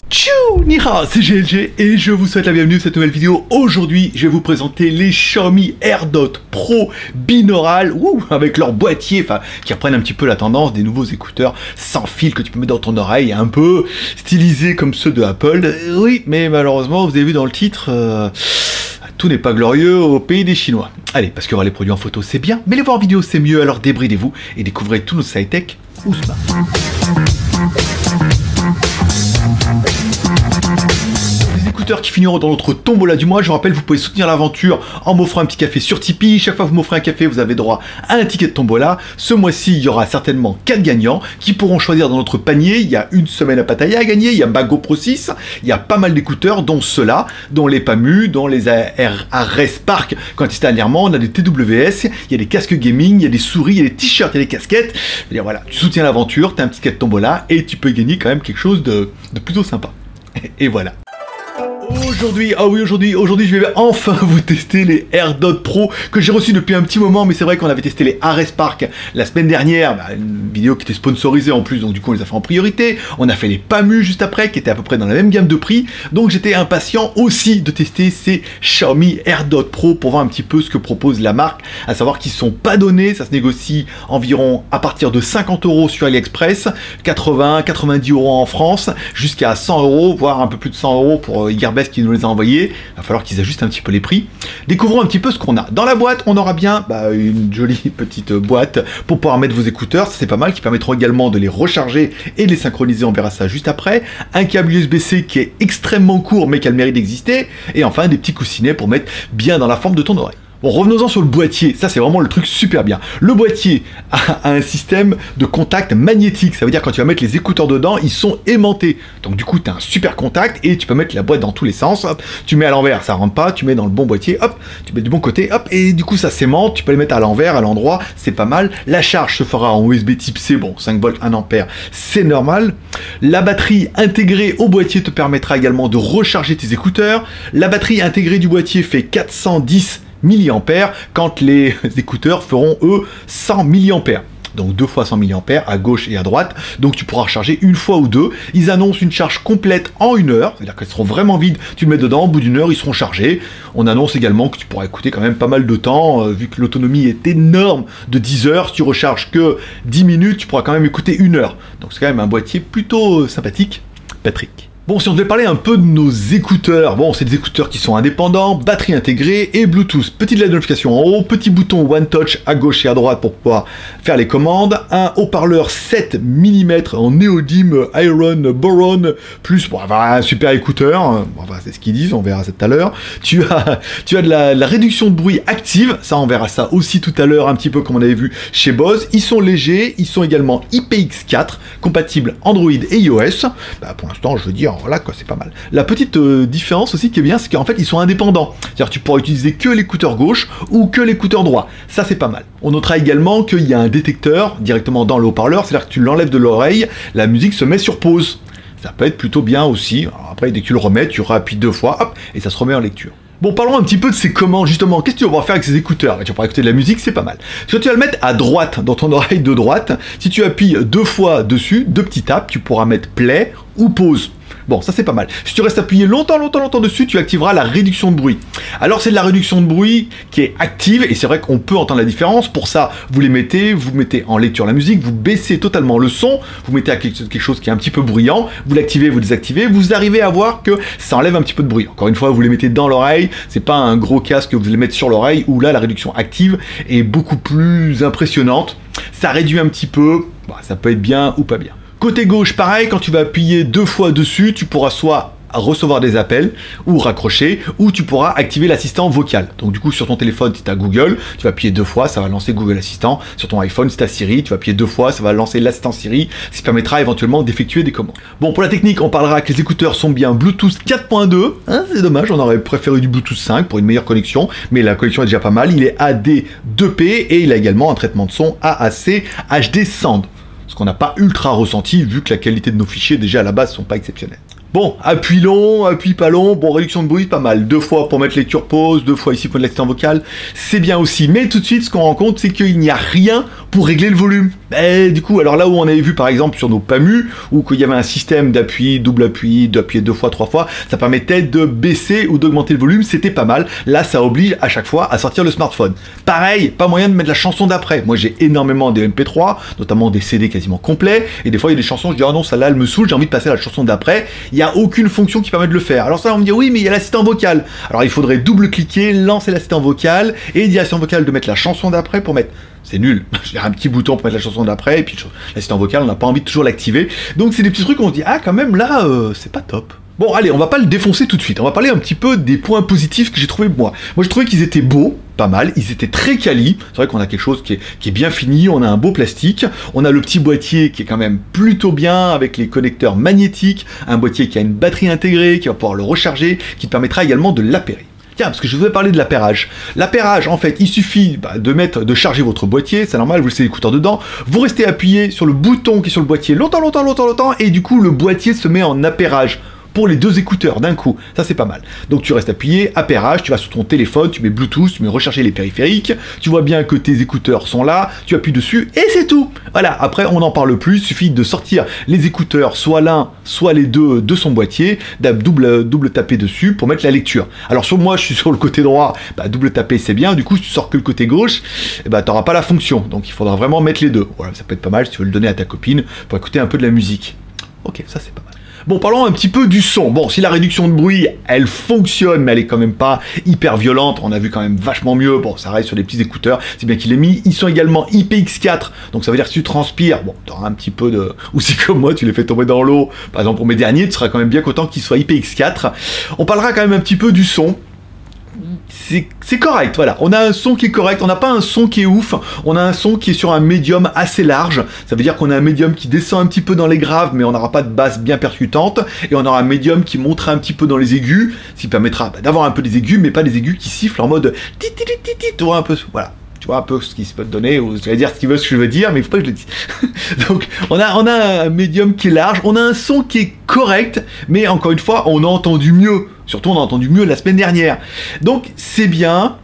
Tchou, ni hao, c'est GLG et je vous souhaite la bienvenue dans cette nouvelle vidéo. Aujourd'hui, je vais vous présenter les Xiaomi AirDot Pro binaural, avec leur boîtier, qui reprennent un petit peu la tendance des nouveaux écouteurs sans fil que tu peux mettre dans ton oreille, un peu stylisés comme ceux de Apple. Oui, mais malheureusement, vous avez vu dans le titre, tout n'est pas glorieux au pays des Chinois. Allez, parce que voir les produits en photo, c'est bien, mais les voir en vidéo, c'est mieux, alors débridez-vous et découvrez tous nos high-tech Ousma. Qui finiront dans notre tombola du mois. Je vous rappelle, vous pouvez soutenir l'aventure en m'offrant un petit café sur Tipeee. Chaque fois que vous m'offrez un café, vous avez droit à un ticket de tombola. Ce mois-ci, il y aura certainement 4 gagnants qui pourront choisir dans notre panier. Il y a une semaine à Pattaya à gagner, il y a Bago Pro 6, il y a pas mal d'écouteurs, dont ceux-là, dont les PAMU, dont les AR Spark quand c'était dernièrement. On a des TWS, il y a des casques gaming, il y a des souris, il y a des t-shirts, il y a des casquettes. Je veux dire, voilà, tu soutiens l'aventure, tu as un petit ticket de tombola et tu peux gagner quand même quelque chose de plutôt sympa. Et voilà. Aujourd'hui, aujourd'hui, je vais enfin vous tester les AirDot Pro que j'ai reçus depuis un petit moment, mais c'est vrai qu'on avait testé les AR Spark la semaine dernière, une vidéo qui était sponsorisée en plus, donc du coup on les a fait en priorité. On a fait les PAMU juste après, qui étaient à peu près dans la même gamme de prix, donc j'étais impatient aussi de tester ces Xiaomi AirDot Pro pour voir un petit peu ce que propose la marque, à savoir qu'ils sont pas donnés, ça se négocie environ à partir de 50 € sur AliExpress, 80-90 € en France, jusqu'à 100 €, voire un peu plus de 100 € pour Gearbest qui nous les a envoyés. Il va falloir qu'ils ajustent un petit peu les prix. Découvrons un petit peu ce qu'on a. Dans la boîte, on aura bien une jolie petite boîte pour pouvoir mettre vos écouteurs, ça c'est pas mal, qui permettront également de les recharger et de les synchroniser, on verra ça juste après. Un câble USB-C qui est extrêmement court mais qui a le mérite d'exister. Et enfin des petits coussinets pour mettre bien dans la forme de ton oreille. Bon, revenons-en sur le boîtier, ça c'est vraiment le truc super bien. Le boîtier a un système de contact magnétique, ça veut dire quand tu vas mettre les écouteurs dedans, ils sont aimantés. Donc du coup, tu as un super contact et tu peux mettre la boîte dans tous les sens. Hop, tu mets à l'envers, ça rentre pas, tu mets dans le bon boîtier, hop, tu mets du bon côté, hop, et du coup ça s'aimante, tu peux les mettre à l'envers, à l'endroit, c'est pas mal. La charge se fera en USB type C, bon, 5 volts, 1 ampère, c'est normal. La batterie intégrée au boîtier te permettra également de recharger tes écouteurs. La batterie intégrée du boîtier fait 410 mAh quand les écouteurs feront eux 100 mAh. Donc 2 fois 100 mAh à gauche et à droite, donc tu pourras recharger une fois ou deux. Ils annoncent une charge complète en 1 heure, c'est-à-dire qu'elles seront vraiment vides, tu le mets dedans, au bout d'1 heure ils seront chargés. On annonce également que tu pourras écouter quand même pas mal de temps, vu que l'autonomie est énorme de 10 heures, si tu recharges que 10 minutes, tu pourras quand même écouter 1 heure. Donc c'est quand même un boîtier plutôt sympathique. Patrick. Bon, si on devait parler un peu de nos écouteurs, bon, c'est des écouteurs qui sont indépendants, batterie intégrée et Bluetooth. Petite LED de notification en haut, petit bouton One Touch à gauche et à droite pour pouvoir faire les commandes, un haut-parleur 7 mm en néodyme Iron Boron, plus pour avoir un super écouteur, bon, c'est ce qu'ils disent, on verra ça tout à l'heure. Tu as de la réduction de bruit active, ça on verra ça aussi tout à l'heure, un petit peu comme on avait vu chez Bose. Ils sont légers, ils sont également IPX4, compatibles Android et iOS. Pour l'instant, je veux dire, voilà quoi, c'est pas mal. La petite différence aussi qui est bien, c'est qu'en fait ils sont indépendants. C'est-à-dire tu pourras utiliser que l'écouteur gauche ou que l'écouteur droit. Ça c'est pas mal. On notera également qu'il y a un détecteur directement dans le haut-parleur, c'est-à-dire que tu l'enlèves de l'oreille, la musique se met sur pause. Ça peut être plutôt bien aussi. Alors après, dès que tu le remets, tu appuies 2 fois, hop, et ça se remet en lecture. Bon, parlons un petit peu de ces commandes, justement. Qu'est-ce que tu vas pouvoir faire avec ces écouteurs? Tu vas pouvoir écouter de la musique, c'est pas mal. Si tu vas le mettre à droite, dans ton oreille de droite, si tu appuies 2 fois dessus, 2 petits tapes, tu pourras mettre play ou pause. Bon, ça c'est pas mal. Si tu restes appuyé longtemps dessus, tu activeras la réduction de bruit. Alors c'est de la réduction de bruit qui est active, et c'est vrai qu'on peut entendre la différence. Pour ça, vous mettez en lecture la musique, vous baissez totalement le son, vous mettez à quelque chose qui est un petit peu bruyant, vous l'activez, vous désactivez, vous arrivez à voir que ça enlève un petit peu de bruit. Encore une fois, vous les mettez dans l'oreille, c'est pas un gros casque que vous allez mettre sur l'oreille, où là la réduction active est beaucoup plus impressionnante. Ça réduit un petit peu, ça peut être bien ou pas bien. Côté gauche, pareil, quand tu vas appuyer 2 fois dessus, tu pourras soit recevoir des appels ou raccrocher, ou tu pourras activer l'assistant vocal. Donc du coup sur ton téléphone, si tu as Google, tu vas appuyer 2 fois, ça va lancer Google Assistant. Sur ton iPhone, si tu as Siri, tu vas appuyer 2 fois, ça va lancer l'assistant Siri, ce qui permettra éventuellement d'effectuer des commandes. Bon, pour la technique, on parlera que les écouteurs sont bien Bluetooth 4.2, c'est dommage, on aurait préféré du Bluetooth 5 pour une meilleure connexion, mais la connexion est déjà pas mal. Il est AD 2P et il a également un traitement de son AAC HD Sound, ce qu'on n'a pas ultra ressenti vu que la qualité de nos fichiers déjà à la base sont pas exceptionnels. Bon, appui long, appui pas long, bon, réduction de bruit, pas mal. 2 fois pour mettre lecture pause, 2 fois ici pour l'assistant vocal, c'est bien aussi. Mais tout de suite, ce qu'on rencontre, c'est qu'il n'y a rien pour régler le volume. Et du coup, alors là où on avait vu par exemple sur nos PAMU, où qu'il y avait un système d'appui, double appui, d'appuyer 2 fois, 3 fois, ça permettait de baisser ou d'augmenter le volume, c'était pas mal. Là, ça oblige à chaque fois à sortir le smartphone. Pareil, pas moyen de mettre la chanson d'après. Moi, j'ai énormément des MP3, notamment des CD quasiment complets, et des fois, il y a des chansons, je dis, oh non, celle-là, elle me saoule, j'ai envie de passer à la chanson d'après. Il n'y a aucune fonction qui permet de le faire. Alors ça, on me dit, oui, mais il y a l'assistant vocal. Alors il faudrait double-cliquer, lancer l'assistant vocal, et dire à l'assistant vocal de mettre la chanson d'après pour mettre... C'est nul, j'ai un petit bouton pour mettre la chanson d'après, et puis l'assistant vocal, on n'a pas envie de toujours l'activer. Donc c'est des petits trucs où on se dit, ah quand même là, c'est pas top. Bon allez, on va pas le défoncer tout de suite, on va parler un petit peu des points positifs que j'ai trouvé moi. Moi j'ai trouvé qu'ils étaient beaux, pas mal, ils étaient très quali, c'est vrai qu'on a quelque chose qui est bien fini, on a un beau plastique, on a le petit boîtier qui est quand même plutôt bien, avec les connecteurs magnétiques, un boîtier qui a une batterie intégrée, qui va pouvoir le recharger, qui te permettra également de l'appairer. Tiens, parce que je vous ai parlé de l'appairage. L'appairage, en fait, il suffit de charger votre boîtier, c'est normal, vous laissez l'écouteur dedans, vous restez appuyé sur le bouton qui est sur le boîtier longtemps, et du coup, le boîtier se met en appairage pour les 2 écouteurs d'un coup. Ça, c'est pas mal. Donc, tu restes appuyé, appairage, tu vas sur ton téléphone, tu mets Bluetooth, tu mets recharger les périphériques, tu vois bien que tes écouteurs sont là, tu appuies dessus, et c'est tout. Voilà, après, on n'en parle plus, il suffit de sortir les écouteurs, soit l'un, soit les deux de son boîtier, double taper dessus pour mettre la lecture. Alors, sur moi, je suis sur le côté droit, double taper, c'est bien, du coup, si tu sors que le côté gauche, t'auras pas la fonction. Donc, il faudra vraiment mettre les deux. Voilà, ça peut être pas mal si tu veux le donner à ta copine pour écouter un peu de la musique. Ok, ça, c'est pas mal. Bon, parlons un petit peu du son. Bon, si la réduction de bruit, elle fonctionne, mais elle est quand même pas hyper violente, on a vu quand même vachement mieux. Bon, ça reste sur des petits écouteurs, c'est bien qu'il est mis. Ils sont également IPX4, donc ça veut dire que si tu transpires, bon, tu auras un petit peu de... Ou si comme moi, tu les fais tomber dans l'eau, par exemple pour mes derniers, tu seras quand même bien content qu'ils soient IPX4. On parlera quand même un petit peu du son. C'est correct, voilà, on a un son qui est correct, on n'a pas un son qui est ouf, on a un son qui est sur un médium assez large, ça veut dire qu'on a un médium qui descend un petit peu dans les graves, mais on n'aura pas de basse bien percutante, et on aura un médium qui montera un petit peu dans les aigus, ce qui permettra d'avoir un peu des aigus, mais pas des aigus qui sifflent en mode tu vois un peu, voilà. Tu vois un peu ce qui se peut te donner, ou je vais dire ce qu'il veut, ce que je veux dire, mais il faut pas que je le dise. Donc, on a un médium qui est large, on a un son qui est correct, mais encore une fois, on a entendu mieux. Surtout, on a entendu mieux la semaine dernière. Donc, c'est bien.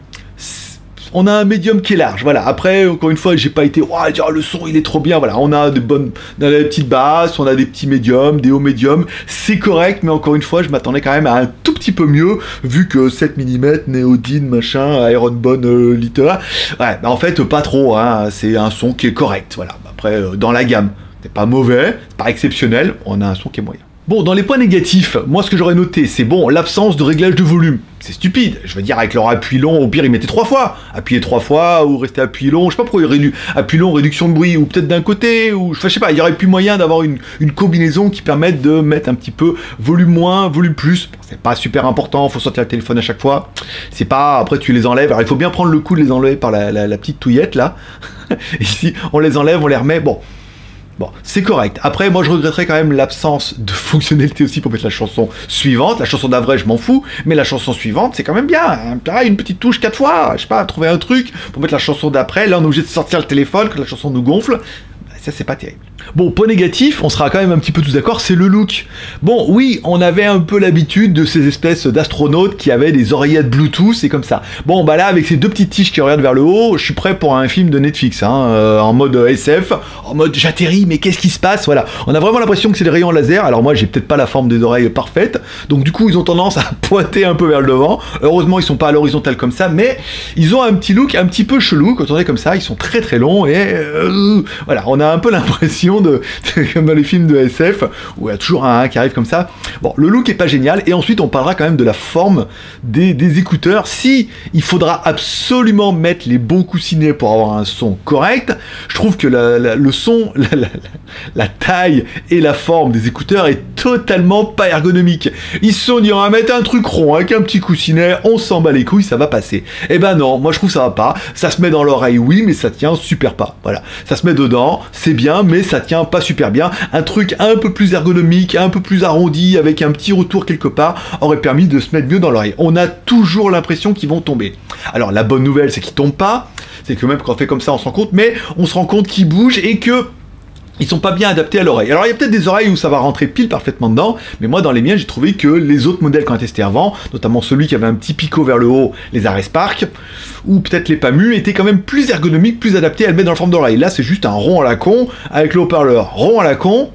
On a un médium qui est large, voilà. Après, encore une fois, j'ai pas été, le son, il est trop bien, voilà. On a des petites basses, on a des petits médiums, des hauts médiums. C'est correct, mais encore une fois, je m'attendais quand même à un tout petit peu mieux, vu que 7 mm, Neodine, machin, Iron Bone, Lita. Ouais, en fait, pas trop, hein. C'est un son qui est correct, voilà. Après, dans la gamme, c'est pas mauvais, c'est pas exceptionnel, on a un son qui est moyen. Bon, dans les points négatifs, moi ce que j'aurais noté, c'est bon, l'absence de réglage de volume. C'est stupide, je veux dire, avec leur appui long, au pire ils mettaient 3 fois. Appuyer 3 fois, ou rester appuyé long, je sais pas pourquoi appui long, réduction de bruit, ou peut-être d'un côté, ou je sais pas, il y aurait plus moyen d'avoir une combinaison qui permette de mettre un petit peu volume moins, volume plus. Bon, c'est pas super important, faut sortir le téléphone à chaque fois. C'est pas, après tu les enlèves, alors il faut bien prendre le coup de les enlever par la petite touillette là. Ici, on les enlève, on les remet, bon. Bon, c'est correct. Après, moi, je regretterais quand même l'absence de fonctionnalité aussi pour mettre la chanson suivante. La chanson d'avril, je m'en fous, mais la chanson suivante, c'est quand même bien. Pareil, une petite touche 4 fois, je sais pas, trouver un truc pour mettre la chanson d'après. Là, on est obligé de sortir le téléphone quand la chanson nous gonfle. Ça, c'est pas terrible. Bon, point négatif, on sera quand même un petit peu tous d'accord, c'est le look. Bon, oui, on avait un peu l'habitude de ces espèces d'astronautes qui avaient des oreillettes Bluetooth et comme ça. Bon, bah là, avec ces 2 petites tiges qui regardent vers le haut, je suis prêt pour un film de Netflix, hein, en mode SF, en mode j'atterris, mais qu'est-ce qui se passe? Voilà, on a vraiment l'impression que c'est des rayons laser. Alors moi, j'ai peut-être pas la forme des oreilles parfaite, donc du coup, ils ont tendance à pointer un peu vers le devant. Heureusement, ils sont pas à l'horizontale comme ça, mais ils ont un petit look un petit peu chelou quand on est comme ça. Ils sont très très longs et voilà, on a un peu l'impression comme dans les films de SF, où il y a toujours un qui arrive comme ça. Bon, le look est pas génial, et ensuite on parlera quand même de la forme des écouteurs. Si il faudra absolument mettre les bons coussinets pour avoir un son correct, je trouve que le son, la taille et la forme des écouteurs est totalement pas ergonomique. Ils se sont dit, on va mettre un truc rond avec un petit coussinet, on s'en bat les couilles, ça va passer. Eh ben non, moi je trouve ça va pas. Ça se met dans l'oreille, oui, mais ça tient super pas. Voilà, ça se met dedans, c'est bien, mais ça tient pas super bien. Un truc un peu plus ergonomique, un peu plus arrondi, avec un petit retour quelque part, aurait permis de se mettre mieux dans l'oreille. On a toujours l'impression qu'ils vont tomber. Alors la bonne nouvelle, c'est qu'ils tombent pas, c'est que même quand on fait comme ça, on se rend compte, mais on se rend compte qu'ils bougent et que ils sont pas bien adaptés à l'oreille. Alors il y a peut-être des oreilles où ça va rentrer pile parfaitement dedans, mais moi dans les miens j'ai trouvé que les autres modèles qu'on a testés avant, notamment celui qui avait un petit picot vers le haut, les Ares Park, ou peut-être les Pamu, étaient quand même plus ergonomiques, plus adaptés à le mettre dans la forme d'oreille. Là c'est juste un rond à la con, avec le haut-parleur rond à la con,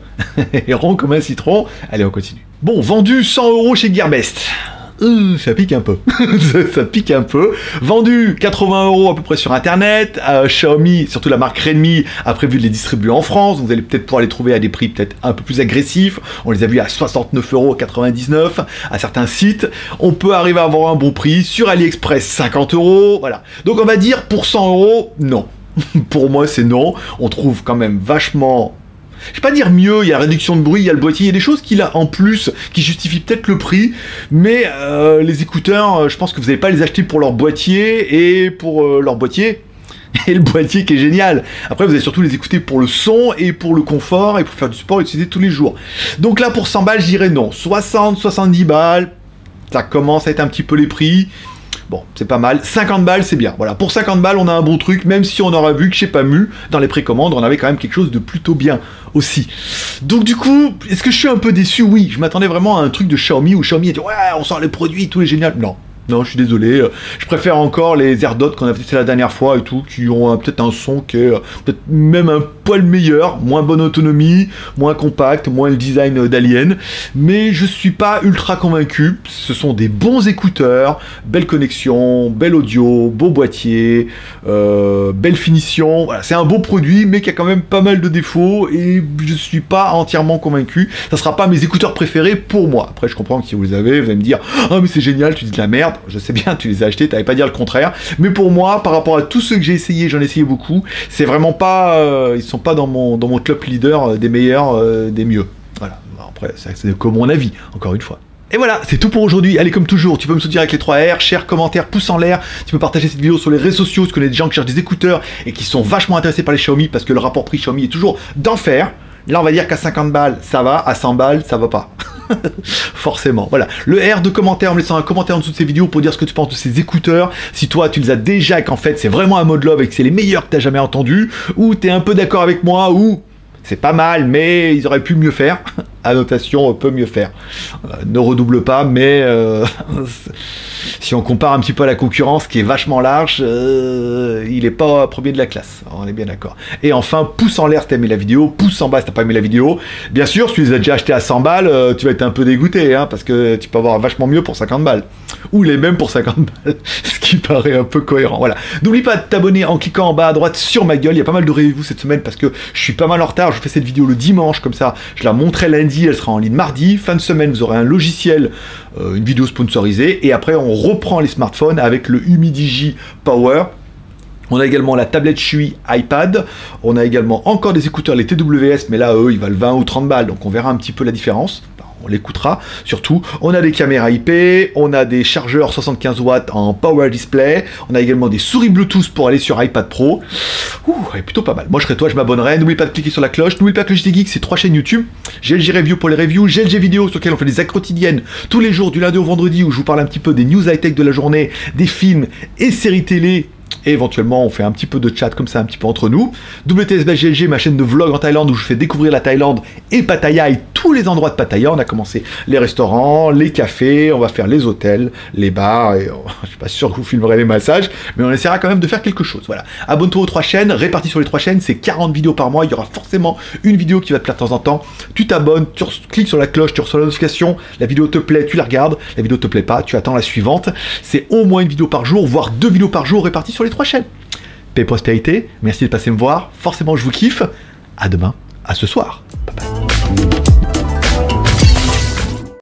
et rond comme un citron. Allez on continue. Bon, vendu 100 € chez Gearbest. Ça pique un peu. Ça pique un peu. Vendu 80 € à peu près sur internet. Xiaomi, surtout la marque Redmi, a prévu de les distribuer en France. Vous allez peut-être pouvoir les trouver à des prix peut-être un peu plus agressifs. On les a vus à 69 €, 99 à certains sites. On peut arriver à avoir un bon prix. Sur AliExpress, 50 €. Voilà. Donc on va dire pour 100 €, non. Pour moi, c'est non. On trouve quand même vachement... Je vais pas dire mieux, il y a la réduction de bruit, il y a le boîtier, il y a des choses qu'il a en plus qui justifient peut-être le prix, mais les écouteurs, je pense que vous n'allez pas les acheter pour leur boîtier et pour leur boîtier. Et le boîtier qui est génial. Après, vous allez surtout les écouter pour le son et pour le confort et pour faire du sport et utiliser tous les jours. Donc là, pour 100 balles, je dirais non. 60, 70 balles, ça commence à être un petit peu les prix. Bon, c'est pas mal. 50 balles, c'est bien. Voilà, pour 50 balles, on a un bon truc, même si on aura vu que chez Pamu, dans les précommandes, on avait quand même quelque chose de plutôt bien aussi. Donc du coup, est-ce que je suis un peu déçu? Oui, je m'attendais vraiment à un truc de Xiaomi où Xiaomi était « Ouais, on sort les produits, tout est génial ». Non. Non, je suis désolé. Je préfère encore les AirDots qu'on a testé la dernière fois et tout, qui ont peut-être un son qui est peut-être même un poil meilleur, moins bonne autonomie, moins compact, moins le design d'Alien. Mais je suis pas ultra convaincu. Ce sont des bons écouteurs, belle connexion, bel audio, beau boîtier, belle finition. Voilà, c'est un beau produit, mais qui a quand même pas mal de défauts et je suis pas entièrement convaincu. Ça sera pas mes écouteurs préférés pour moi. Après, je comprends que si vous les avez, vous allez me dire « Ah, mais c'est génial, tu dis de la merde ». Je sais bien, tu les as achetés, t'avais pas dire le contraire. Mais pour moi, par rapport à tous ceux que j'ai essayé, j'en ai essayé beaucoup, c'est vraiment pas... ils sont pas dans mon top leader des meilleurs, des mieux. Voilà. Après, c'est que mon avis, encore une fois. Et voilà, c'est tout pour aujourd'hui. Allez, comme toujours, tu peux me soutenir avec les 3 R, share, commentaire, pouce en l'air. Tu peux partager cette vidéo sur les réseaux sociaux, parce qu'on a des gens qui cherchent des écouteurs et qui sont vachement intéressés par les Xiaomi, parce que le rapport prix Xiaomi est toujours d'enfer. Là, on va dire qu'à 50 balles, ça va, à 100 balles, ça va pas. Forcément, voilà. Le R de commentaire, en me laissant un commentaire en dessous de ces vidéos pour dire ce que tu penses de ces écouteurs. Si toi, tu les as déjà et qu'en fait, c'est vraiment un mode love et que c'est les meilleurs que tu as jamais entendus, ou tu es un peu d'accord avec moi, ou c'est pas mal, mais ils auraient pu mieux faire. Annotation peut mieux faire. Ne redouble pas, mais si on compare un petit peu à la concurrence qui est vachement large, il est pas premier de la classe, on est bien d'accord. Et enfin, pouce en l'air si t'as aimé la vidéo, pouce en bas si t'as pas aimé la vidéo. Bien sûr, si tu les as déjà achetés à 100 balles, tu vas être un peu dégoûté, hein, parce que tu peux avoir vachement mieux pour 50 balles. Ou les mêmes pour 50 balles, ce qui paraît un peu cohérent. Voilà. N'oublie pas de t'abonner en cliquant en bas à droite sur ma gueule. Il y a pas mal de reviews cette semaine parce que je suis pas mal en retard. Je fais cette vidéo le dimanche, comme ça, je la montrerai lundi, elle sera en ligne mardi. Fin de semaine, vous aurez un logiciel, une vidéo sponsorisée. Et après, on reprend les smartphones avec le Humidigi Power. On a également la tablette Shui iPad, on a également encore des écouteurs, les TWS, mais là, eux, ils valent 20 ou 30 balles, donc on verra un petit peu la différence. On l'écoutera, surtout. On a des caméras IP, on a des chargeurs 75 watts en Power Display, on a également des souris Bluetooth pour aller sur iPad Pro. Ouh, elle est plutôt pas mal. Moi, je serais toi, je m'abonnerai. N'oublie pas de cliquer sur la cloche. N'oublie pas que le JT Geek, c'est 3 chaînes YouTube. GLG Review pour les reviews, GLG Vidéo sur lesquelles on fait des actes quotidiennes tous les jours, du lundi au vendredi, où je vous parle un petit peu des news high-tech de la journée, des films et séries télé. Et éventuellement, on fait un petit peu de chat comme ça, un petit peu entre nous. WTSBGLG, ma chaîne de vlog en Thaïlande où je fais découvrir la Thaïlande et Pattaya et tous les endroits de Pattaya. On a commencé les restaurants, les cafés, on va faire les hôtels, les bars. Et je suis pas sûr que vous filmerez les massages, mais on essaiera quand même de faire quelque chose. Voilà. Abonne-toi aux 3 chaînes, répartis sur les 3 chaînes, c'est 40 vidéos par mois. Il y aura forcément une vidéo qui va te plaire de temps en temps. Tu t'abonnes, tu cliques sur la cloche, tu reçois la notification. La vidéo te plaît, tu la regardes. La vidéo te plaît pas, tu attends la suivante. C'est au moins une vidéo par jour, voire 2 vidéos par jour réparties sur les 3 chaînes. Paix et prospérité, merci de passer me voir, forcément je vous kiffe, à demain, à ce soir. Bye bye.